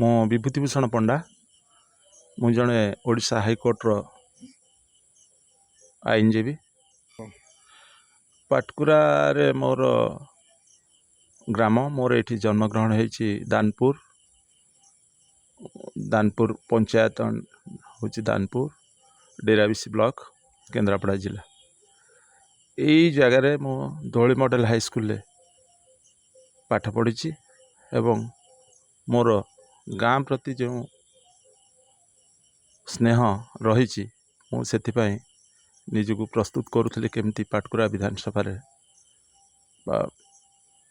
मो विभूतिभूषण पंडा मु जड़े ओडिशा हाईकोर्टर आईनजीवी पाटकुरा रे मोर ग्राम मोर ये जन्मग्रहण होती दानपुर पंचायत हूँ दानपुर डेराबिसी ब्लॉक केन्द्रापड़ा जिला यही जगार मु धौली मॉडल हाई स्कूल पाठ पढ़ी एवं मोर गाँ प्रति जो स्नेह रही मुझे निजक प्रस्तुत करुली केमती पाटकुरा विधानसभा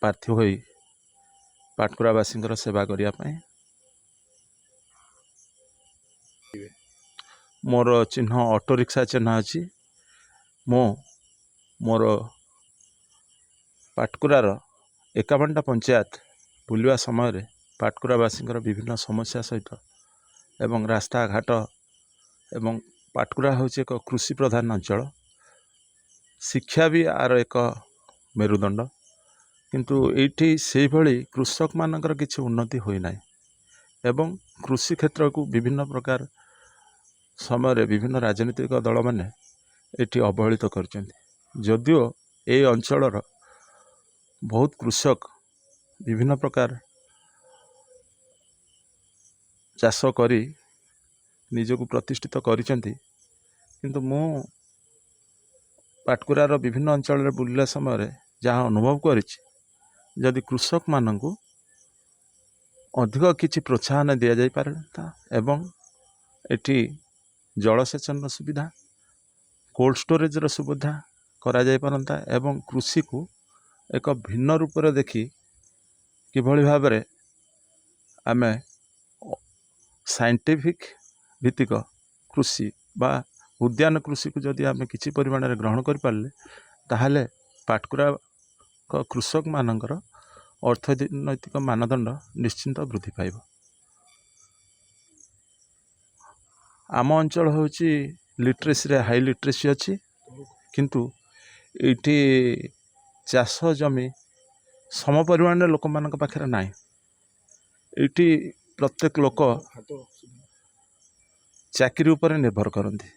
प्रार्थी हो पाटकुरावासी सेवा करने मोर चिन्ह ऑटो रिक्शा चिन्ह अच्छी मोर पाटकुरार 51टा पंचायत बुलवा समय पाटकुरावासी विभिन्न समस्या सहित एवं रास्ता घाट एवं पाटकुरा हूँ एक कृषि प्रधान अंचल शिक्षा भी आर एक मेरुदंड किंतु ये से भली कृषक मानकर किसी उन्नति होना एवं कृषि क्षेत्र को विभिन्न प्रकार समय विभिन्न राजनीतिक दल मैंने ये अवहेलित कर जदियो ये अंचलर बहुत कृषक विभिन्न प्रकार चाष करी निजक प्रतिष्ठित करिसेंती किंतु मु पाटकुरार विभिन्न अंचल बुलला समय जहाँ अनुभव करिछि जदि कृषक माननकु अधिक किछि प्रोत्साहन दिया जाय पारता एवं एठी जलसेचन सुविधा कोल्ड स्टोरेज सुविधा करा जाय पारंता एवं कृषि को एक भिन्न रूप में देखी किभली भाव में आमे साइंटिफिक भित्तिक कृषि बा उद्यान कृषि को जदि आमे किछि परिमाण रे ग्रहण कर पारले ताहाले पाटकुरा कृषक मानकर अर्थनैतिक मानदंड निश्चिंत वृद्धि पाइब। आम अंचल होची लिटरेसी रे हाई लिटरेसी अच्छी किंतु इटी चाष जमी सम परिमाण लोक मान पाखे ना इटी प्रत्येक लोक चाकरी उपर निर्भर करती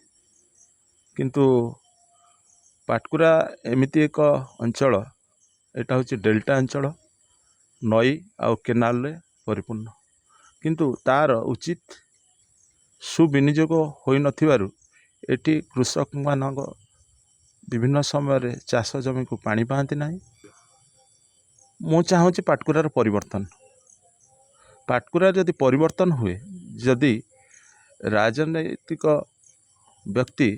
किंतु पाटकुरा एमती एक अंचल एटा हूँ डेल्टा अंचल नई आउ केनाल रे परिपूर्ण किंतु तार उचित सुविनियोग हो नथिबारु एटी कृषक मानक विभिन्न समय चाष जमी को पानी पाती ना मु चाहूँगी पाटकुरार परिवर्तन पाटकुरा जदि परिवर्तन हुए जदि राजनैतिक व्यक्ति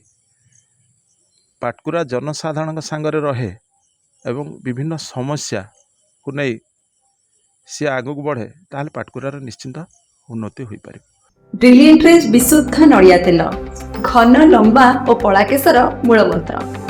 पाटकुरा जनसाधारण सांगरे रहे एवं विभिन्न समस्या को नहीं सी आगू बढ़े ताल पाटकुरार निश्चिंत उन्नति हो पारे। ब्रिलियंट विशुद्ध नड़िया तेल घन लंबा और पड़ा केशर मूलमंत्र।